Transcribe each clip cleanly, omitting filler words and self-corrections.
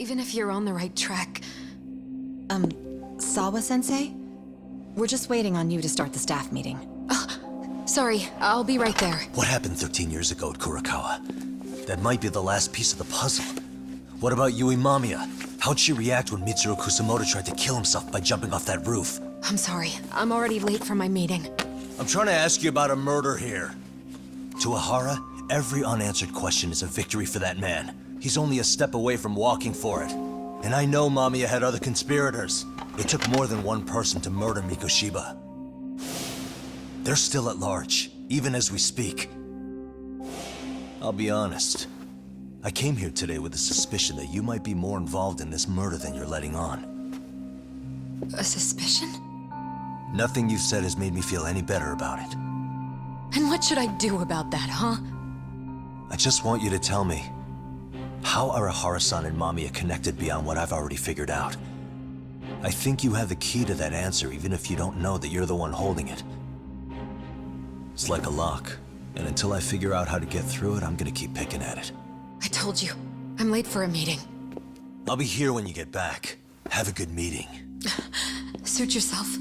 even if you're on the right track... Sawa-sensei? We're just waiting on you to start the staff meeting. Sorry, I'll be right there. What happened 13 years ago at Kurakawa? That might be the last piece of the puzzle. What about Yui Mamiya? How'd she react when Mitsuru Kusamoto tried to kill himself by jumping off that roof? I'm sorry, I'm already late for my meeting. I'm trying to ask you about a murder here. To Ahara, every unanswered question is a victory for that man. He's only a step away from walking for it. And I know Mamiya had other conspirators. It took more than one person to murder Mikoshiba. They're still at large, even as we speak. I'll be honest. I came here today with a suspicion that you might be more involved in this murder than you're letting on. A suspicion? Nothing you've said has made me feel any better about it. And what should I do about that, huh? I just want you to tell me, how are Ahara-san and Mamiya connected beyond what I've already figured out? I think you have the key to that answer, even if you don't know that you're the one holding it. It's like a lock, and until I figure out how to get through it, I'm gonna keep picking at it. I told you, I'm late for a meeting. I'll be here when you get back. Have a good meeting. Suit yourself.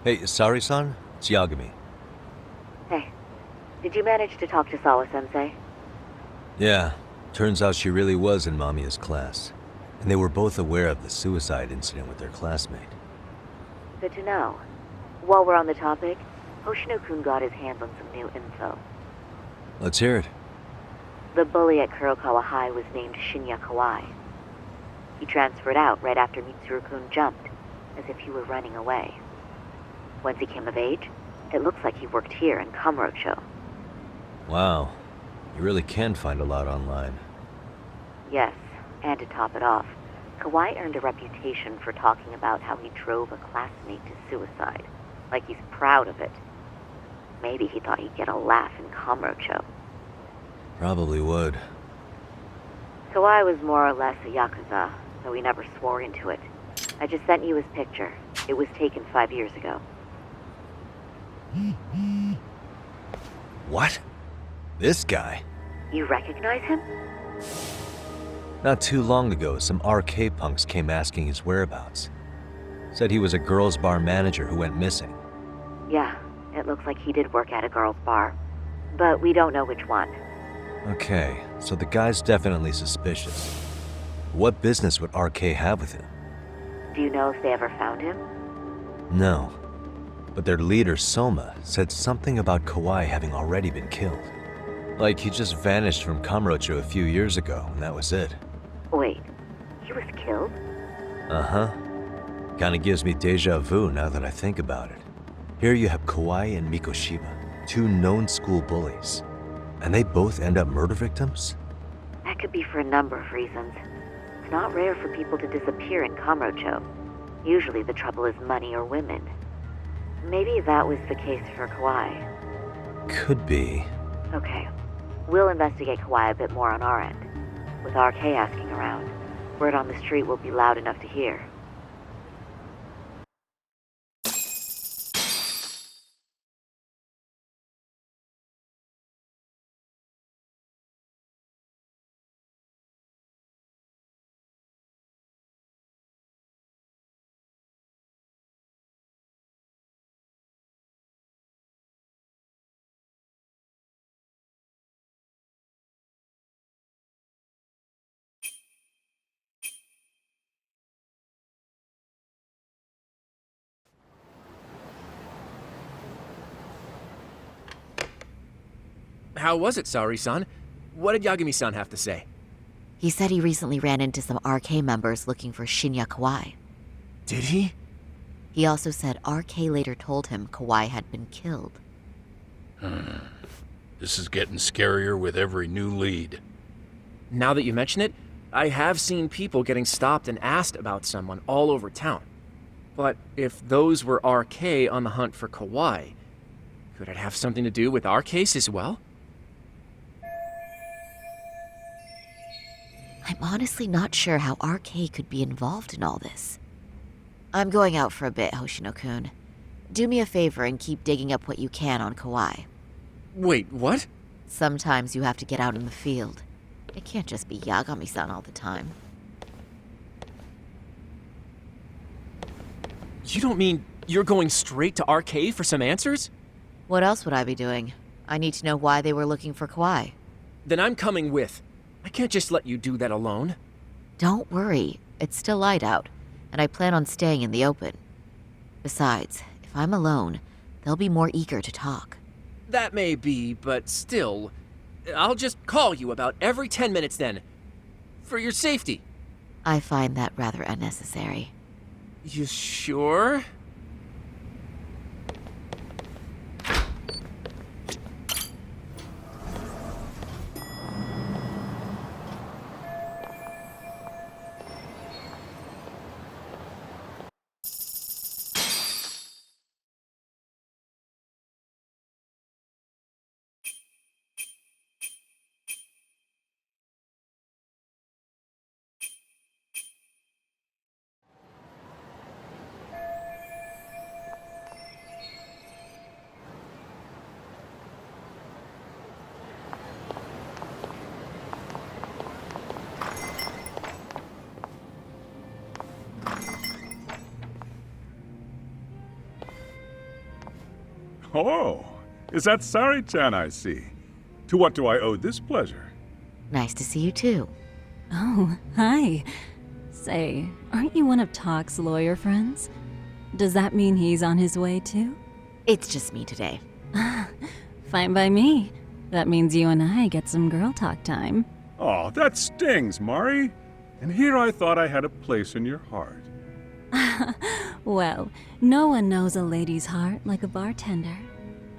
Hey, Sari-san? It's Yagami. Hey, did you manage to talk to Sawa-sensei? Yeah, turns out she really was in Mamiya's class. And they were both aware of the suicide incident with their classmate. Good to know. While we're on the topic, Hoshino-kun got his hands on some new info. Let's hear it. The bully at Kurokawa High was named Shinya Kawai. He transferred out right after Mitsuru-kun jumped, as if he were running away. Once he came of age, it looks like he worked here in Kamurocho. Wow. You really can find a lot online. Yes, and to top it off, Kawai earned a reputation for talking about how he drove a classmate to suicide, like he's proud of it. Maybe he thought he'd get a laugh in Kamurocho. Probably would. Kawai was more or less a Yakuza, though he never swore into it. I just sent you his picture. It was taken 5 years ago. What? This guy? You recognize him? Not too long ago, some RK punks came asking his whereabouts. Said he was a girls' bar manager who went missing. Yeah, it looks like he did work at a girls' bar. But we don't know which one. Okay, so the guy's definitely suspicious. What business would RK have with him? Do you know if they ever found him? No. But their leader, Soma, said something about Kawai having already been killed. Like he just vanished from Kamurocho a few years ago, and that was it. Wait, he was killed? Uh-huh. Kinda gives me deja vu now that I think about it. Here you have Kawai and Mikoshiba, two known school bullies. And they both end up murder victims? That could be for a number of reasons. It's not rare for people to disappear in Kamurocho. Usually the trouble is money or women. Maybe that was the case for Kawai. Could be. Okay. We'll investigate Kawai a bit more on our end. With RK asking around, word on the street will be loud enough to hear. How was it, Saori-san? What did Yagami-san have to say? He said he recently ran into some RK members looking for Shinya Kawai. Did he? He also said RK later told him Kawai had been killed. This is getting scarier with every new lead. Now that you mention it, I have seen people getting stopped and asked about someone all over town. But if those were RK on the hunt for Kawai, could it have something to do with our case as well? I'm honestly not sure how RK could be involved in all this. I'm going out for a bit, Hoshino-kun. Do me a favor and keep digging up what you can on Kawai. Wait, what? Sometimes you have to get out in the field. It can't just be Yagami-san all the time. You don't mean you're going straight to RK for some answers? What else would I be doing? I need to know why they were looking for Kawai. Then I'm coming with. I can't just let you do that alone. Don't worry, it's still light out, and I plan on staying in the open. Besides, if I'm alone, they'll be more eager to talk. That may be, but still, I'll just call you about every 10 minutes then. For your safety. I find that rather unnecessary. You sure? Oh, is that Sari-chan I see? To what do I owe this pleasure? Nice to see you too. Oh, hi. Say, aren't you one of Talk's lawyer friends? Does that mean he's on his way too? It's just me today. Fine by me. That means you and I get some girl talk time. Oh, that stings, Mari. And here I thought I had a place in your heart. Well, no one knows a lady's heart like a bartender.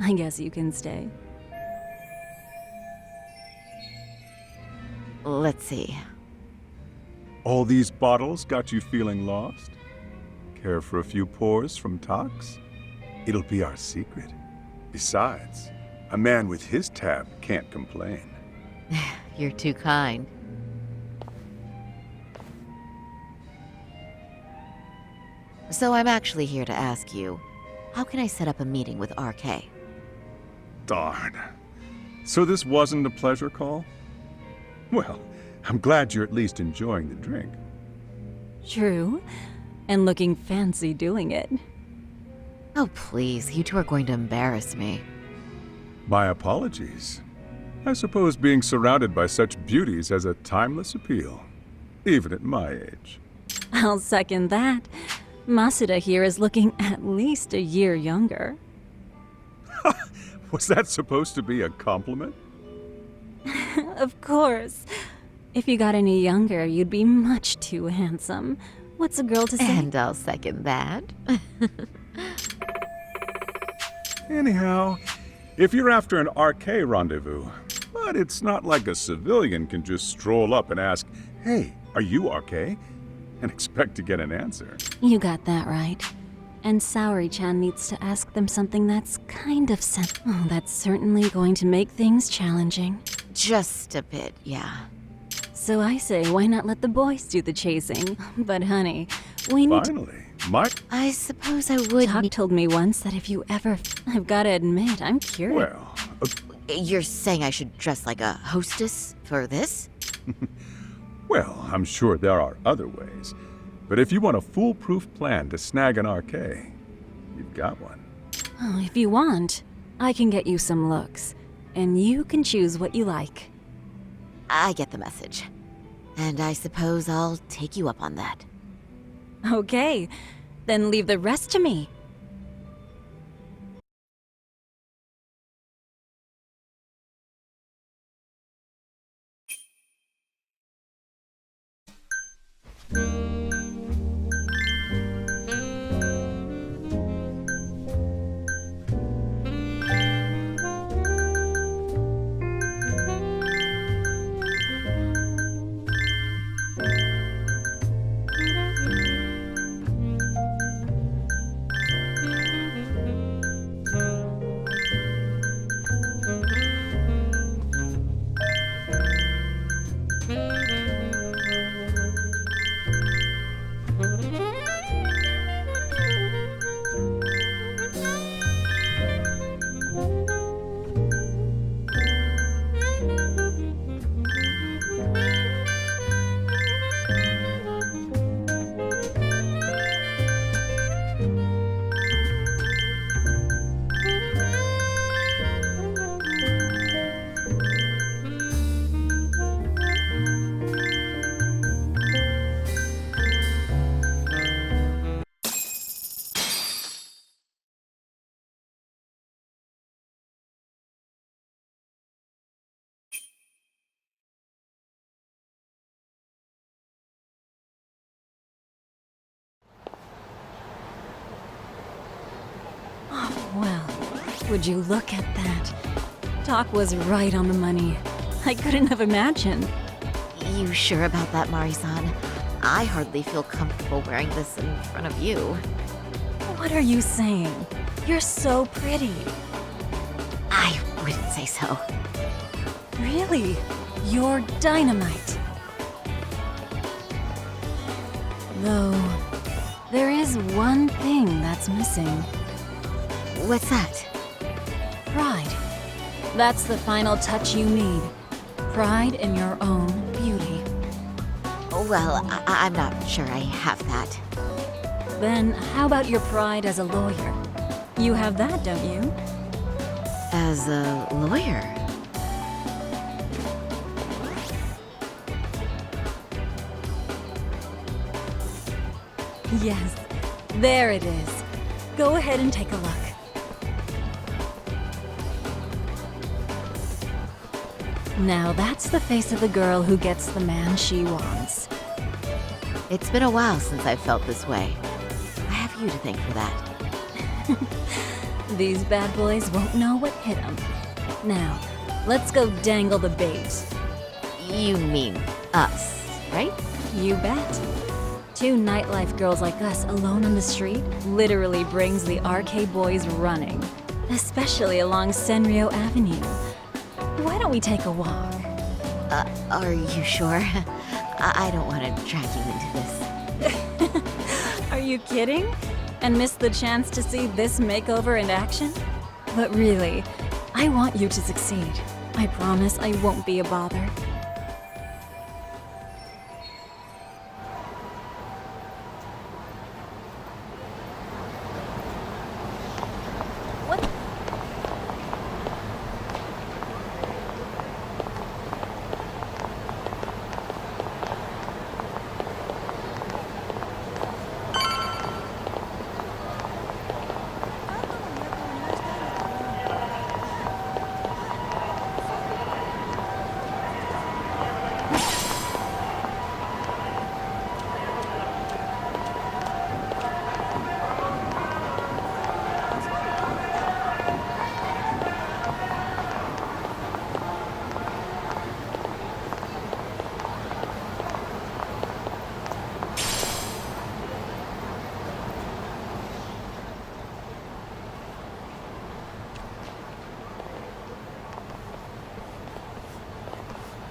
I guess you can stay. Let's see. All these bottles got you feeling lost? Care for a few pours from Tox? It'll be our secret. Besides, a man with his tab can't complain. You're too kind. So I'm actually here to ask you, how can I set up a meeting with RK? Darn. So this wasn't a pleasure call? Well, I'm glad you're at least enjoying the drink. True. And looking fancy doing it. Oh, please, you two are going to embarrass me. My apologies. I suppose being surrounded by such beauties has a timeless appeal, even at my age. I'll second that. Masuda here is looking at least a year younger. Was that supposed to be a compliment? Of course. If you got any younger, you'd be much too handsome. What's a girl to say? And I'll second that. Anyhow, if you're after an RK rendezvous, but it's not like a civilian can just stroll up and ask, "Hey, are you RK?" and expect to get an answer. You got that right. And Saori-chan needs to ask them something that's kind of Oh, that's certainly going to make things challenging. Just a bit, yeah. So I say, why not let the boys do the chasing? But honey, we need Finally, Mike. I suppose I would Doc told me once that if you ever... I've got to admit, I'm curious. Well, You're saying I should dress like a hostess for this? well, I'm sure there are other ways. But if you want a foolproof plan to snag an RK, you've got one. Oh, if you want, I can get you some looks. And you can choose what you like. I get the message. And I suppose I'll take you up on that. Okay, then leave the rest to me. Well, would you look at that? Doc was right on the money. I couldn't have imagined. You sure about that, Mari-san? I hardly feel comfortable wearing this in front of you. What are you saying? You're so pretty. I wouldn't say so. Really? You're dynamite. Though, there is one thing that's missing. What's that? Pride. That's the final touch you need. Pride in your own beauty. Well, I'm not sure I have that. Then how about your pride as a lawyer? You have that, don't you? As a lawyer? Yes, there it is. Go ahead and take a look. Now that's the face of the girl who gets the man she wants. It's been a while since I've felt this way. I have you to thank for that. These bad boys won't know what hit them. Now, let's go dangle the bait. You mean us, right? You bet. Two nightlife girls like us alone on the street literally brings the RK boys running. Especially along Senryo Avenue. Why don't we take a walk? Are you sure? I don't want to drag you into this. Are you kidding? And miss the chance to see this makeover in action? But really, I want you to succeed. I promise I won't be a bother.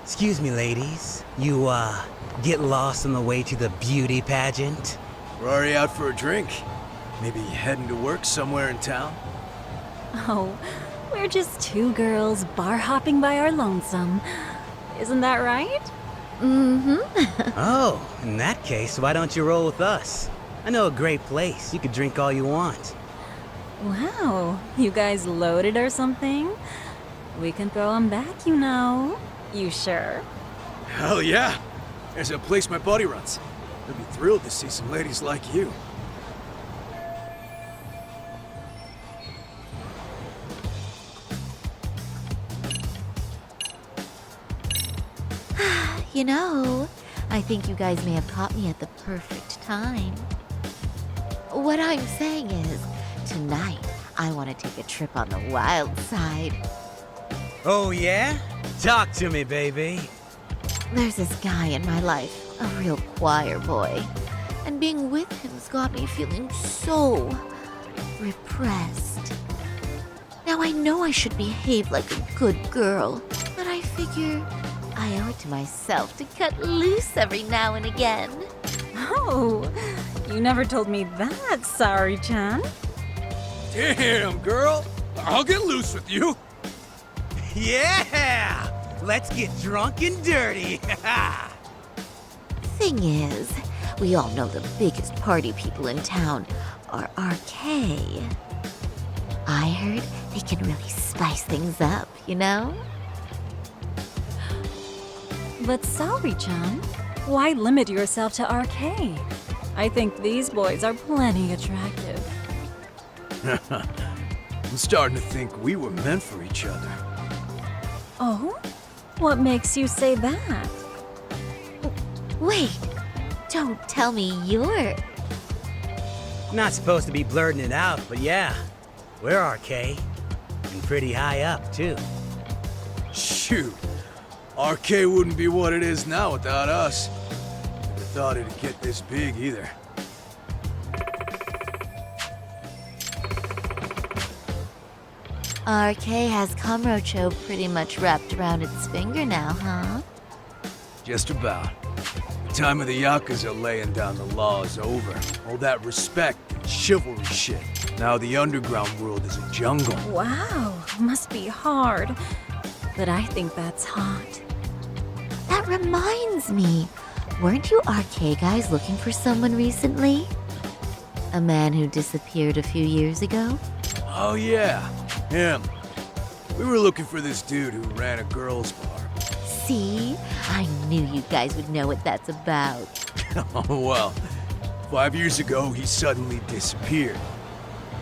Excuse me, ladies. You, get lost on the way to the beauty pageant? We're already out for a drink. Maybe heading to work somewhere in town? Oh, we're just two girls bar hopping by our lonesome. Isn't that right? Mm-hmm. Oh, in that case, why don't you roll with us? I know a great place. You could drink all you want. Wow, you guys loaded or something? We can throw them back, you know. You sure? Hell yeah! There's a place my buddy runs. He'll be thrilled to see some ladies like you. You know, I think you guys may have caught me at the perfect time. What I'm saying is, tonight, I want to take a trip on the wild side. Oh, yeah? Talk to me, baby. There's this guy in my life, a real choir boy. And being with him's got me feeling so repressed. Now I know I should behave like a good girl, but I figure I owe it to myself to cut loose every now and again. Oh, you never told me that, Sari-chan. Damn, girl! I'll get loose with you! Yeah! Let's get drunk and dirty! Thing is, we all know the biggest party people in town are RK. I heard they can really spice things up, you know? But Sari-chan, why limit yourself to RK? I think these boys are plenty attractive. I'm starting to think we were meant for each other. Oh? What makes you say that? Wait, don't tell me you're... Not supposed to be blurting it out, but yeah. We're RK. And pretty high up, too. Shoot. RK wouldn't be what it is now without us. Never thought it'd get this big either. RK has Kamurocho pretty much wrapped around its finger now, huh? Just about. The time of the Yakuza laying down the law is over. All that respect and chivalry shit. Now the underground world is a jungle. Wow, must be hard. But I think that's hot. That reminds me. Weren't you RK guys looking for someone recently? A man who disappeared a few years ago? Oh yeah, him. We were looking for this dude who ran a girls' bar. See? I knew you guys would know what that's about. Oh well, 5 years ago he suddenly disappeared.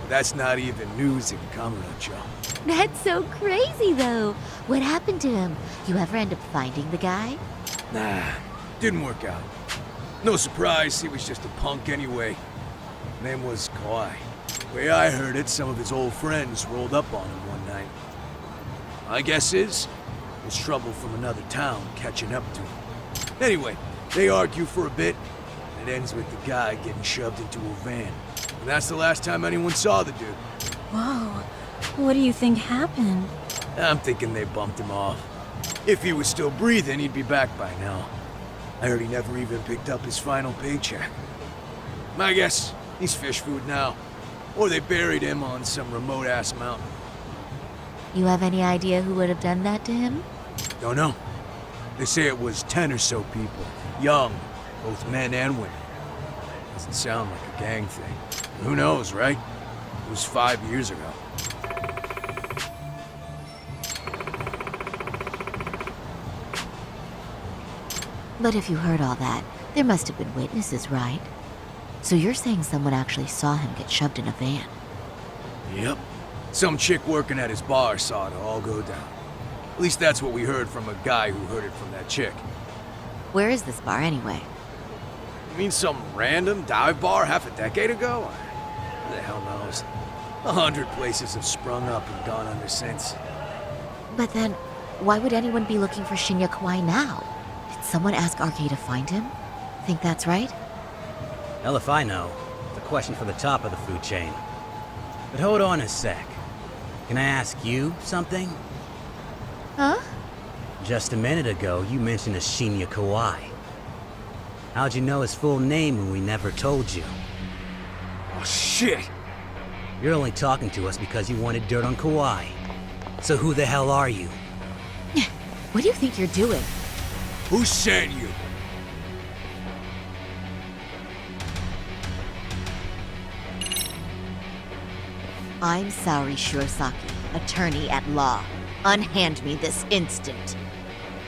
That's not even news in Kamurocho. That's so crazy, though. What happened to him? You ever end up finding the guy? Nah, didn't work out. No surprise, he was just a punk anyway. Name was Kawhi. Way I heard it, some of his old friends rolled up on him one night. My guess is, it was trouble from another town catching up to him. Anyway, they argue for a bit, and it ends with the guy getting shoved into a van. And that's the last time anyone saw the dude. Whoa. What do you think happened? I'm thinking they bumped him off. If he was still breathing, he'd be back by now. I heard he never even picked up his final paycheck. My guess, he's fish food now. Or they buried him on some remote-ass mountain. You have any idea who would have done that to him? Don't know. They say it was 10 or so people. Young, both men and women. Doesn't sound like a gang thing. Who knows, right? It was 5 years ago. But if you heard all that, there must have been witnesses, right? So you're saying someone actually saw him get shoved in a van? Yep. Some chick working at his bar saw it all go down. At least that's what we heard from a guy who heard it from that chick. Where is this bar anyway? You mean some random dive bar half a decade ago? Who the hell knows? 100 places have sprung up and gone under since. But then, why would anyone be looking for Shinya Kawai now? Did someone ask RK to find him? Think that's right? Hell if I know. It's a question for the top of the food chain. But hold on a sec. Can I ask you something? Huh? Just a minute ago, you mentioned a Shinya Kawai. How'd you know his full name when we never told you? Oh, shit! You're only talking to us because you wanted dirt on Kawhi. So who the hell are you? What do you think you're doing? Who sent you? I'm Saori Shirosaki, attorney at law. Unhand me this instant.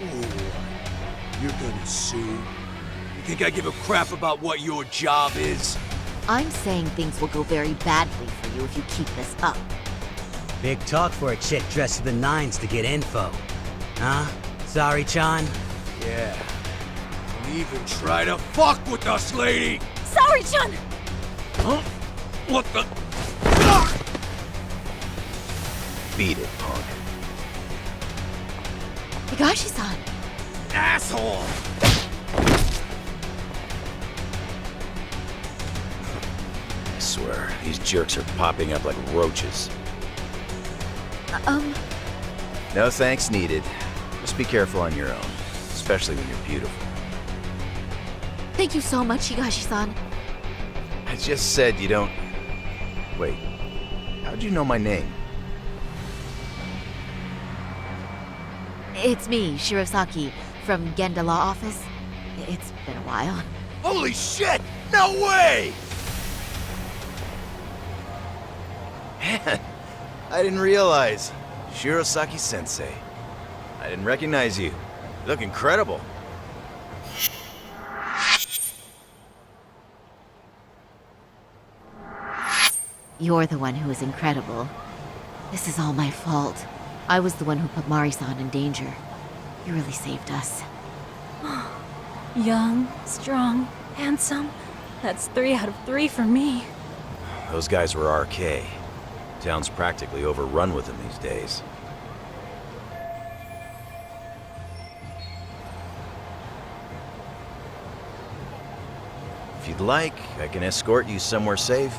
Ooh, you're gonna sue? You think I give a crap about what your job is? I'm saying things will go very badly for you if you keep this up. Big talk for a chick dressed to the nines to get info. Huh? Sorry, Chan? Yeah. Don't even try to fuck with us, lady! Sorry, Chun! Huh? What the? Beat it, punk. Higashi-san! Asshole! I swear, these jerks are popping up like roaches. No thanks needed. Just be careful on your own, especially when you're beautiful. Thank you so much, Higashi-san. I just said you don't... Wait, how'd you know my name? It's me, Shirosaki, from Genda Law Office. It's been a while. Holy shit! No way! Man, I didn't realize. Shirosaki-sensei. I didn't recognize you. You look incredible. You're the one who is incredible. This is all my fault. I was the one who put Mari-san in danger. You really saved us. Young, strong, handsome. That's 3 out of 3 for me. Those guys were RK. Town's practically overrun with them these days. If you'd like, I can escort you somewhere safe.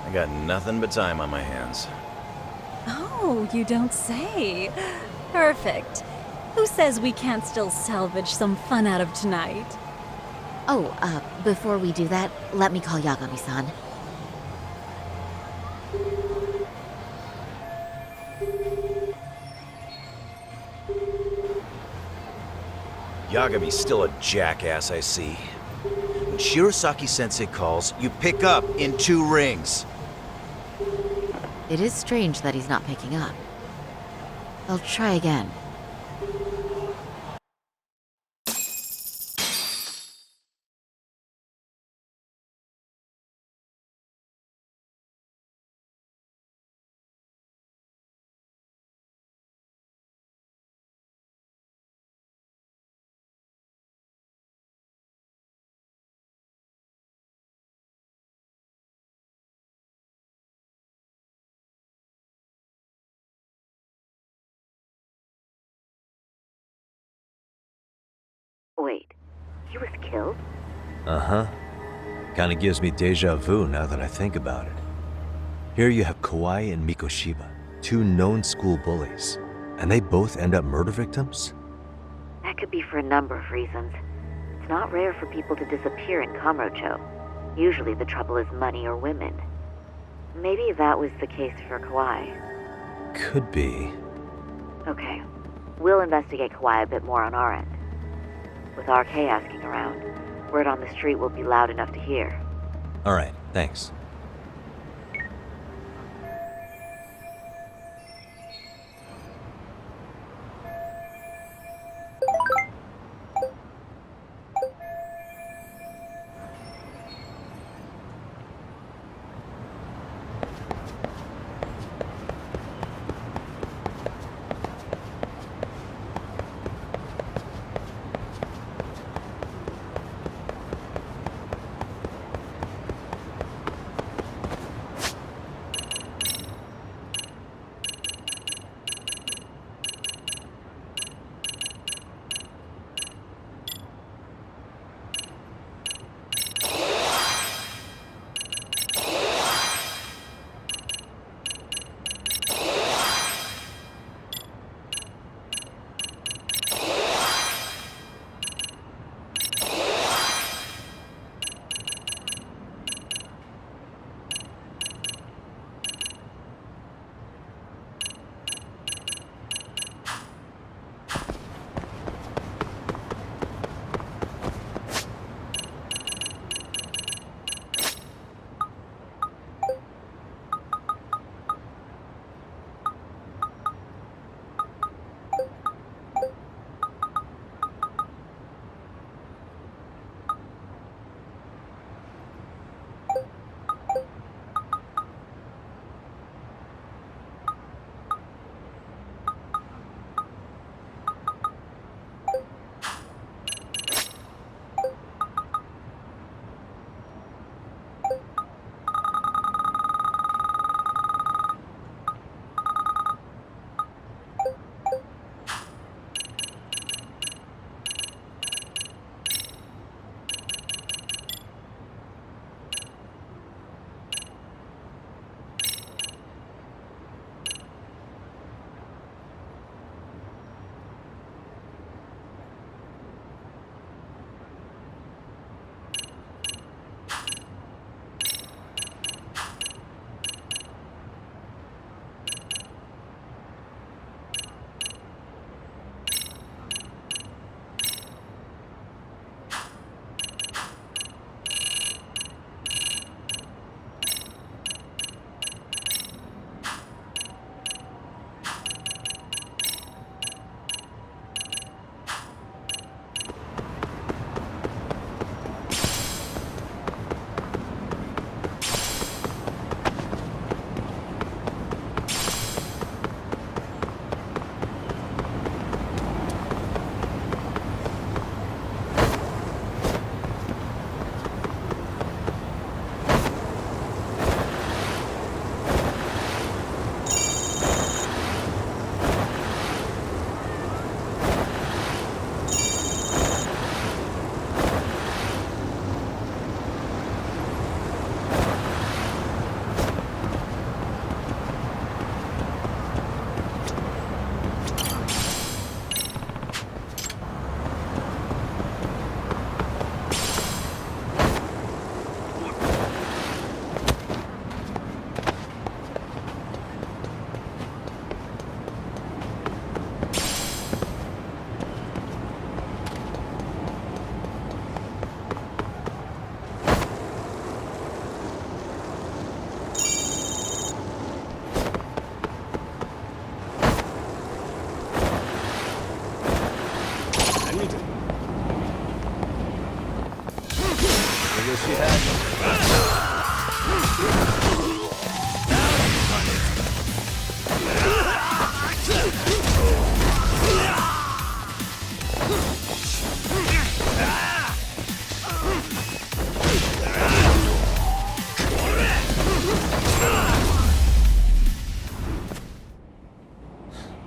I got nothing but time on my hands. Oh, you don't say. Perfect. Who says we can't still salvage some fun out of tonight? Oh, before we do that, let me call Yagami-san. Yagami's still a jackass, I see. When Shirosaki-sensei calls, you pick up in 2 rings. It is strange that he's not picking up. I'll try again. Wait, he was killed? Uh-huh. Kinda gives me deja vu now that I think about it. Here you have Kawai and Mikoshiba, two known school bullies, and they both end up murder victims? That could be for a number of reasons. It's not rare for people to disappear in Kamurocho. Usually the trouble is money or women. Maybe that was the case for Kawai. Could be. Okay, we'll investigate Kawhi a bit more on our end. With RK asking around, word on the street will be loud enough to hear. Alright, thanks.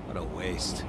What a waste.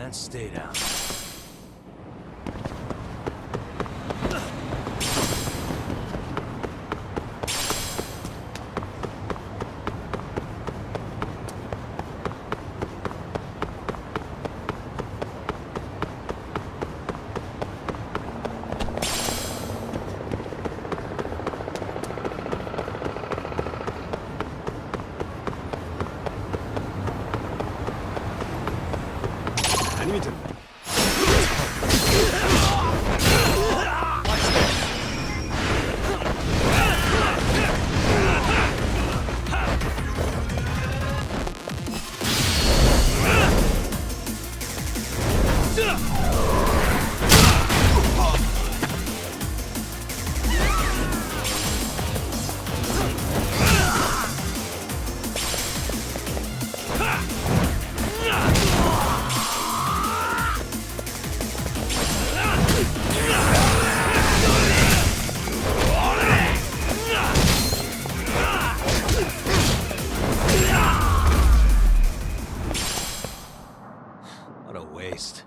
And stay down. What a waste.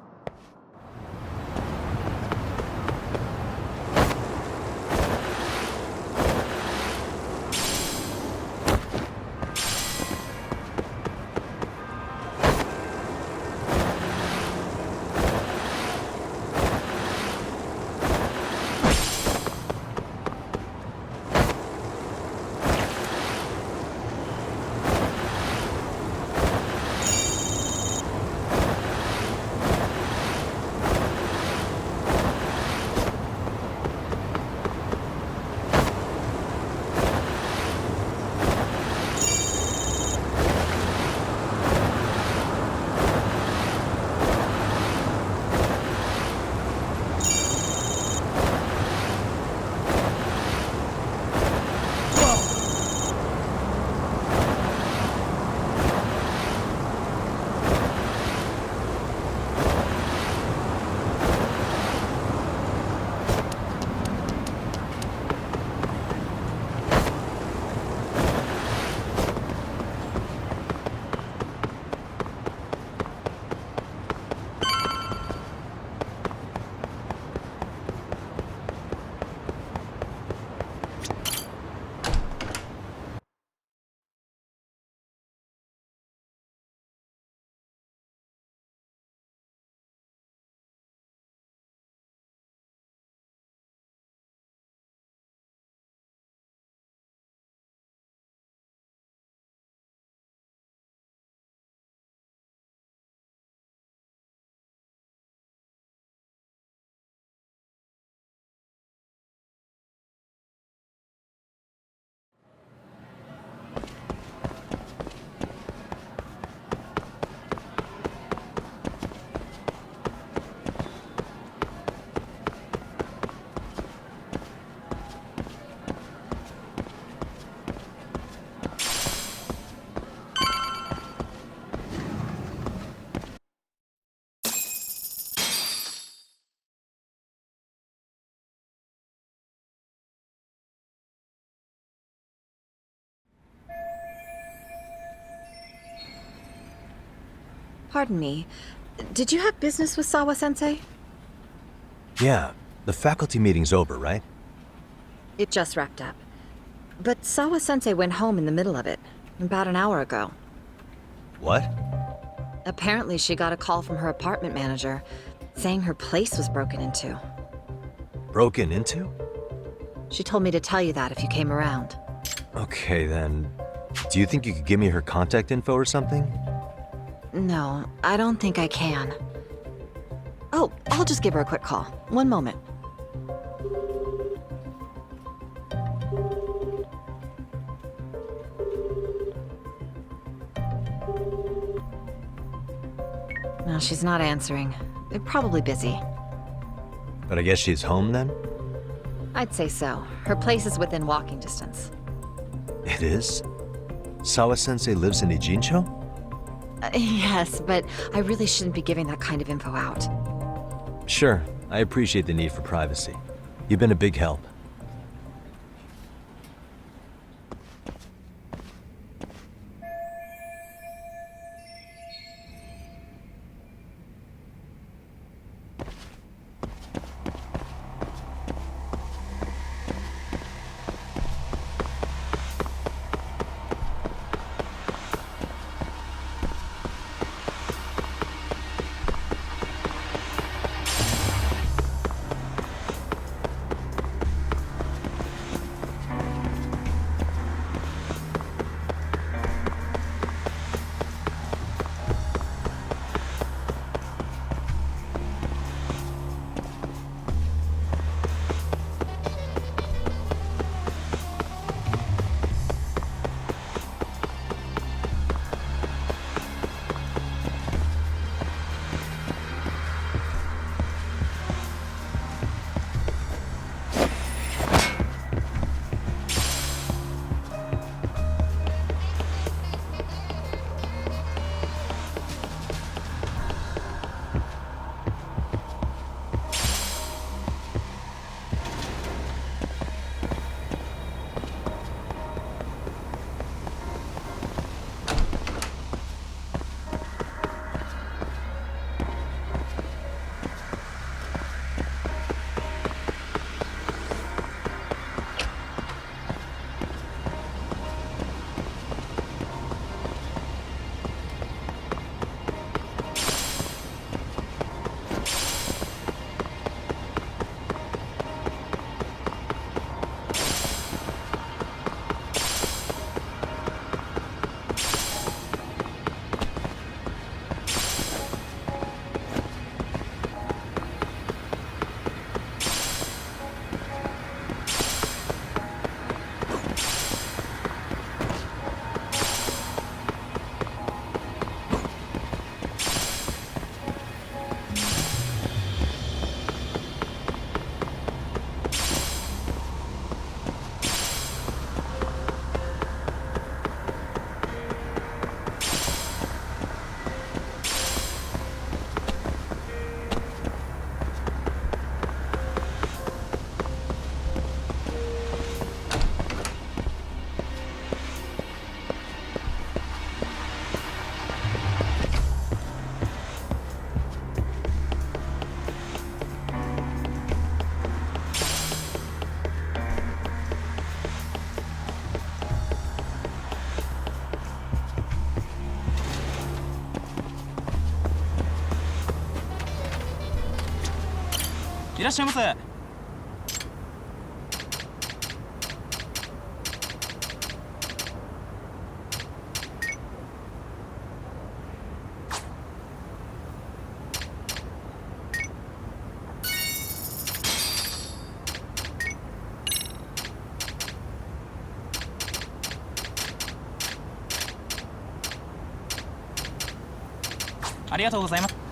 Pardon me. Did you have business with Sawa-sensei? Yeah, the faculty meeting's over, right? It just wrapped up. But Sawa-sensei went home in the middle of it, about an hour ago. What? Apparently she got a call from her apartment manager, saying her place was broken into. Broken into? She told me to tell you that if you came around. Okay, then. Do you think you could give me her contact info or something? No, I don't think I can. Oh, I'll just give her a quick call. One moment. No, she's not answering. They're probably busy. But I guess she's home then? I'd say so. Her place is within walking distance. It is? Sawa-sensei lives in Ijincho? Yes, but I really shouldn't be giving that kind of info out. Sure, I appreciate the need for privacy. You've been a big help.いらっしゃいませ。ありがとうございます。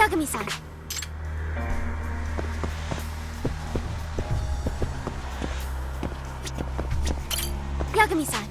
Yagami-san. Yagami-san.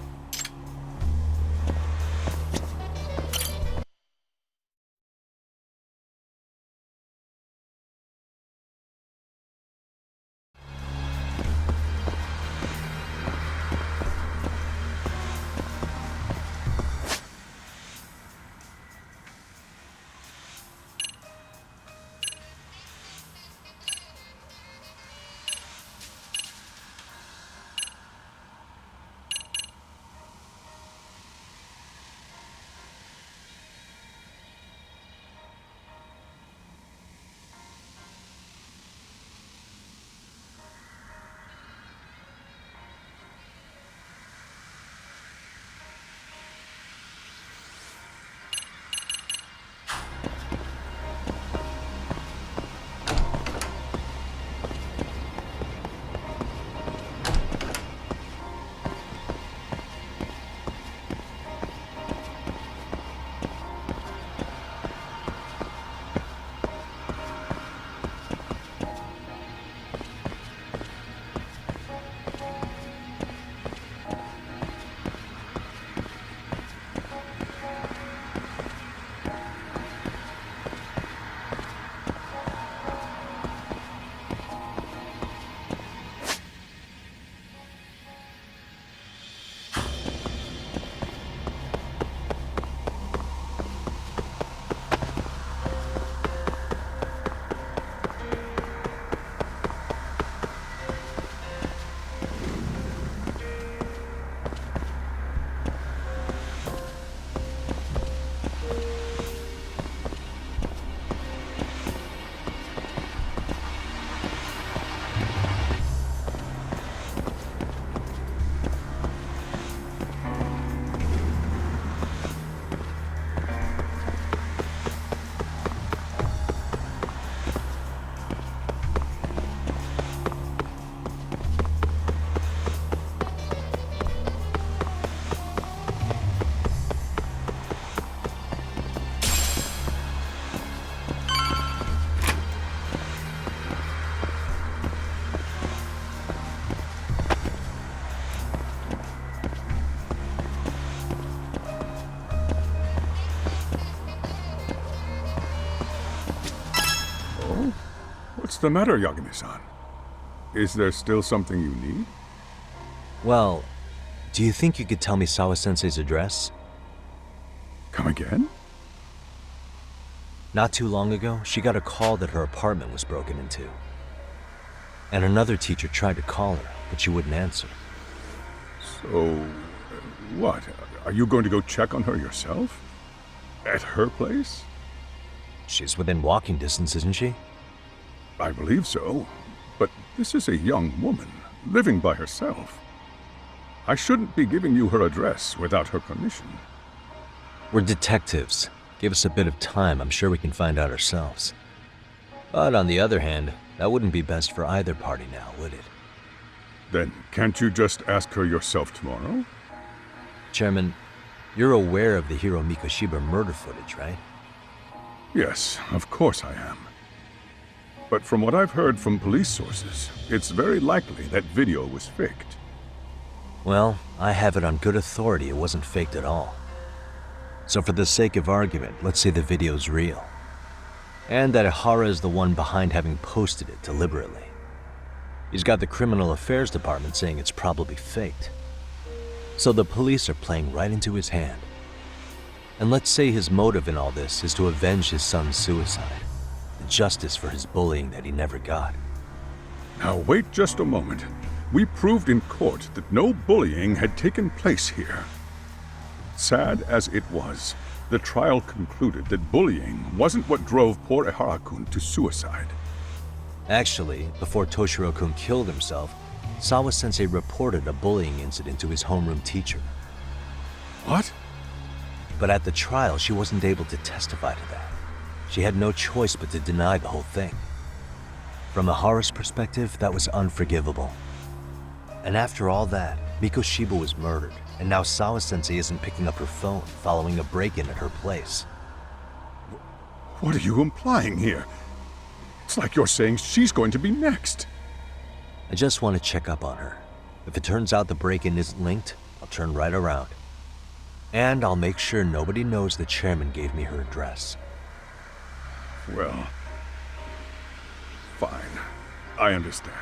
What's the matter, Yagami-san? Is there still something you need? Well, do you think you could tell me Sawa-sensei's address? Come again? Not too long ago, she got a call that her apartment was broken into. And another teacher tried to call her, but she wouldn't answer. So, what? Are you going to go check on her yourself? At her place? She's within walking distance, isn't she? I believe so. But this is a young woman, living by herself. I shouldn't be giving you her address without her permission. We're detectives. Give us a bit of time, I'm sure we can find out ourselves. But on the other hand, that wouldn't be best for either party now, would it? Then can't you just ask her yourself tomorrow? Chairman, you're aware of the Hiro Mikoshiba murder footage, right? Yes, of course I am. But from what I've heard from police sources, it's very likely that video was faked. Well, I have it on good authority it wasn't faked at all. So for the sake of argument, let's say the video's real. And that Ihara is the one behind having posted it deliberately. He's got the Criminal Affairs Department saying it's probably faked. So the police are playing right into his hand. And let's say his motive in all this is to avenge his son's suicide. And justice for his bullying that he never got. Now wait just a moment. We proved in court that no bullying had taken place here. Sad as it was, the trial concluded that bullying wasn't what drove poor Ihara-kun to suicide. Actually, before Toshiro-kun killed himself, Sawa-sensei reported a bullying incident to his homeroom teacher. What? But at the trial, she wasn't able to testify to that. She had no choice but to deny the whole thing. From Ihara's perspective, that was unforgivable. And after all that, Mikoshiba was murdered, and now Sawa-sensei isn't picking up her phone following a break-in at her place. What are you implying here? It's like you're saying she's going to be next. I just want to check up on her. If it turns out the break-in isn't linked, I'll turn right around. And I'll make sure nobody knows the chairman gave me her address. Well, fine. I understand.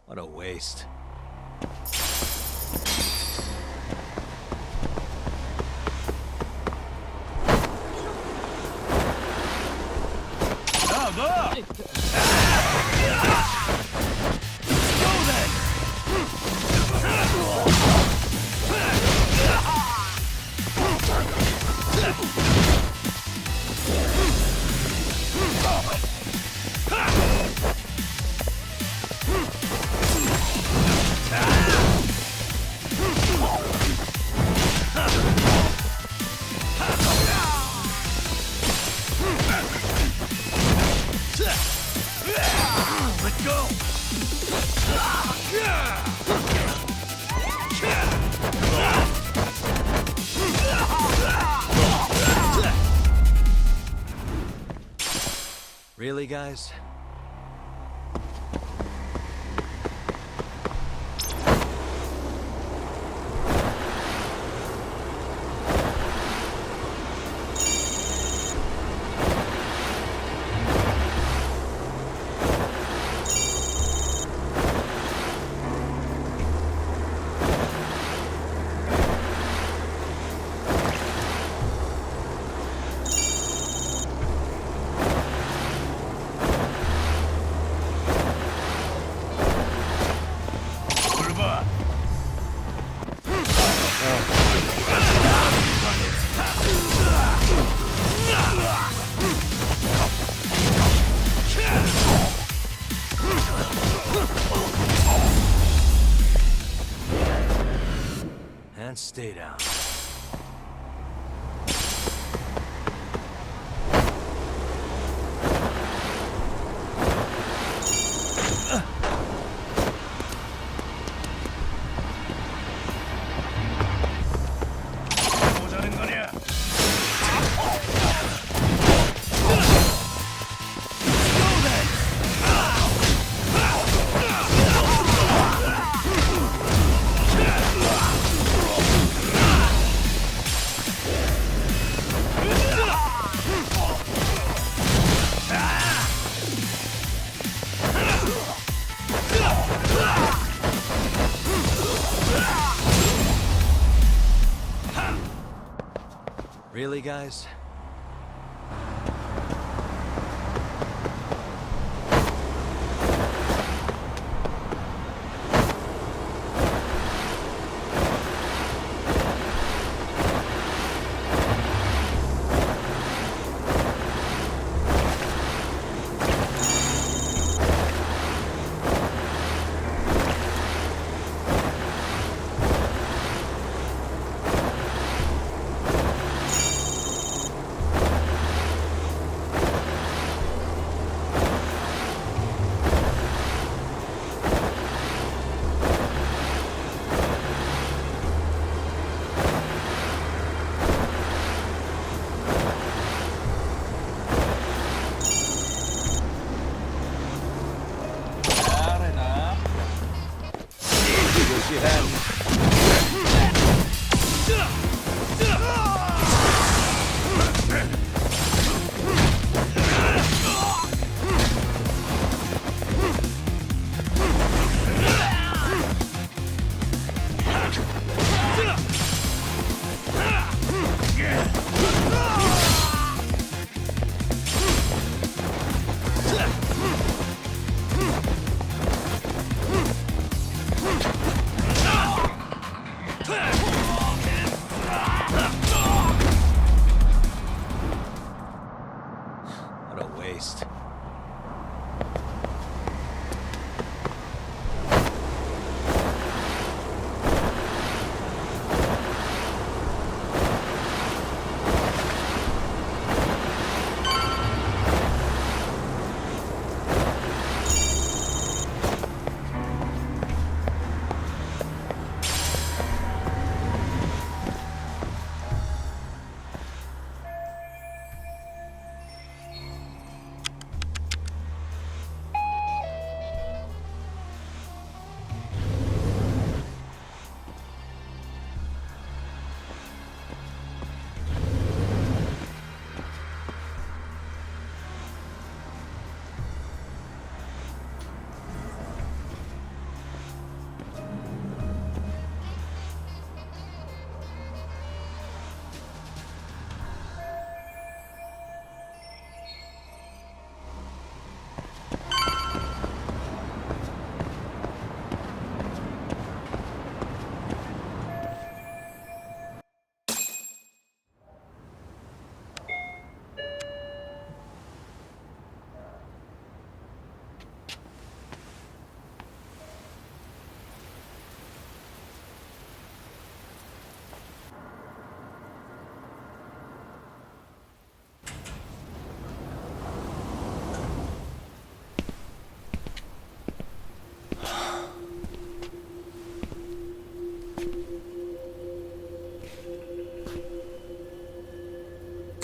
What a waste. Really, guys? And stay down. Really, guys? What a waste.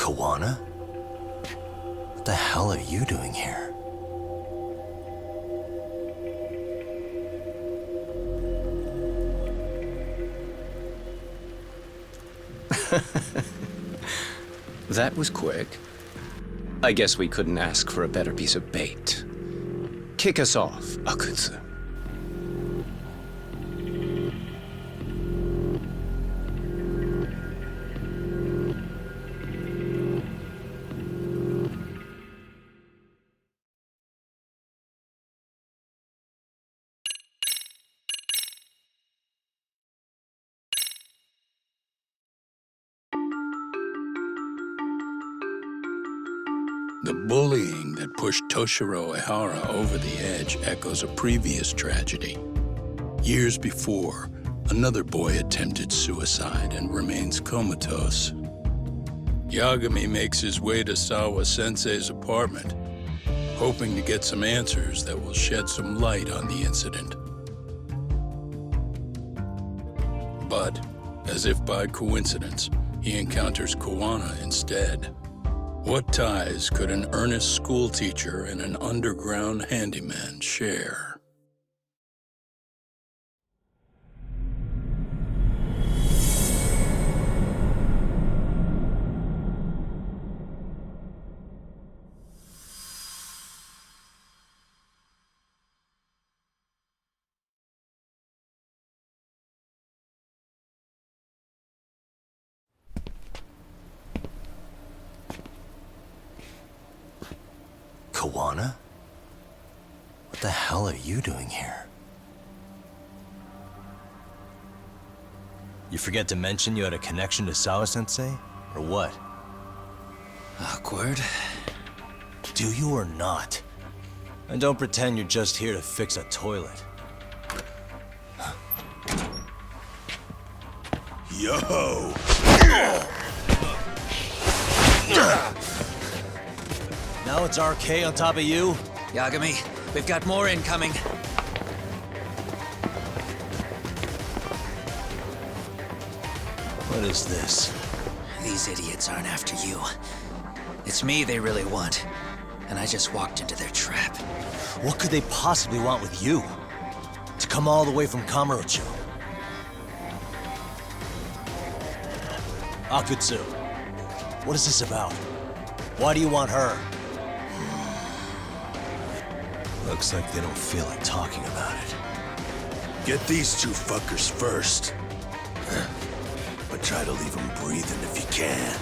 Kawana? What the hell are you doing here? That was quick. I guess we couldn't ask for a better piece of bait. Kick us off, Akutsu. The bullying that pushed Toshiro Ehara over the edge echoes a previous tragedy. Years before, another boy attempted suicide and remains comatose. Yagami makes his way to Sawa-sensei's apartment, hoping to get some answers that will shed some light on the incident. But, as if by coincidence, he encounters Kawana instead. What ties could an earnest schoolteacher and an underground handyman share? Moana? What the hell are you doing here? You forget to mention you had a connection to Sawa-sensei? Or what? Awkward. Do you or not? And don't pretend you're just here to fix a toilet. Yo! Now it's RK on top of you? Yagami, we've got more incoming. What is this? These idiots aren't after you. It's me they really want. And I just walked into their trap. What could they possibly want with you? To come all the way from Kamurocho? Akutsu, what is this about? Why do you want her? Looks like they don't feel like talking about it. Get these two fuckers first. But try to leave them breathing if you can.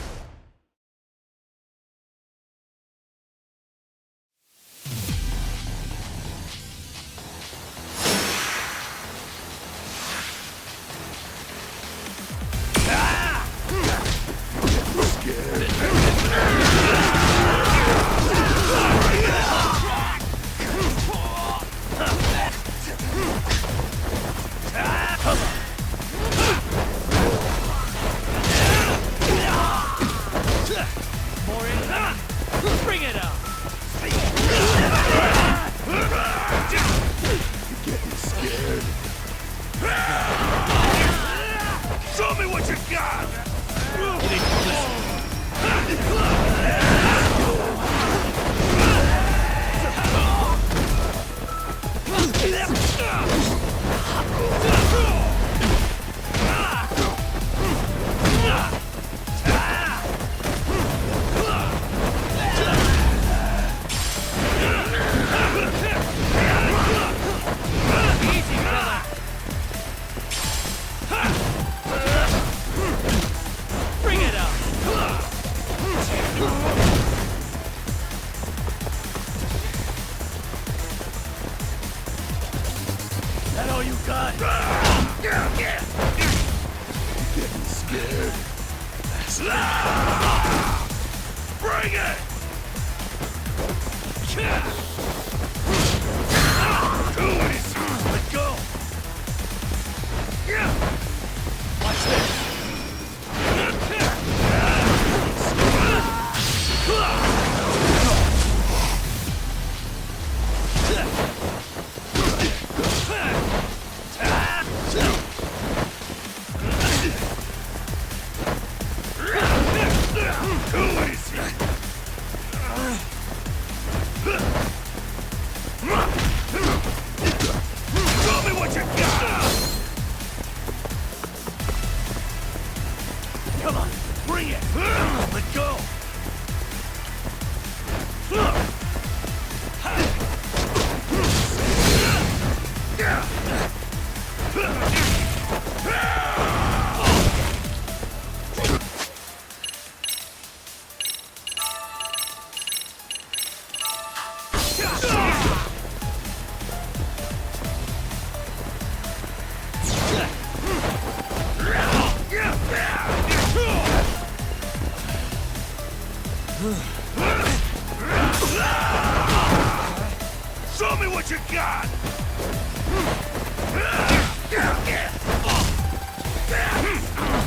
Show me what you got!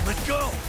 Let go!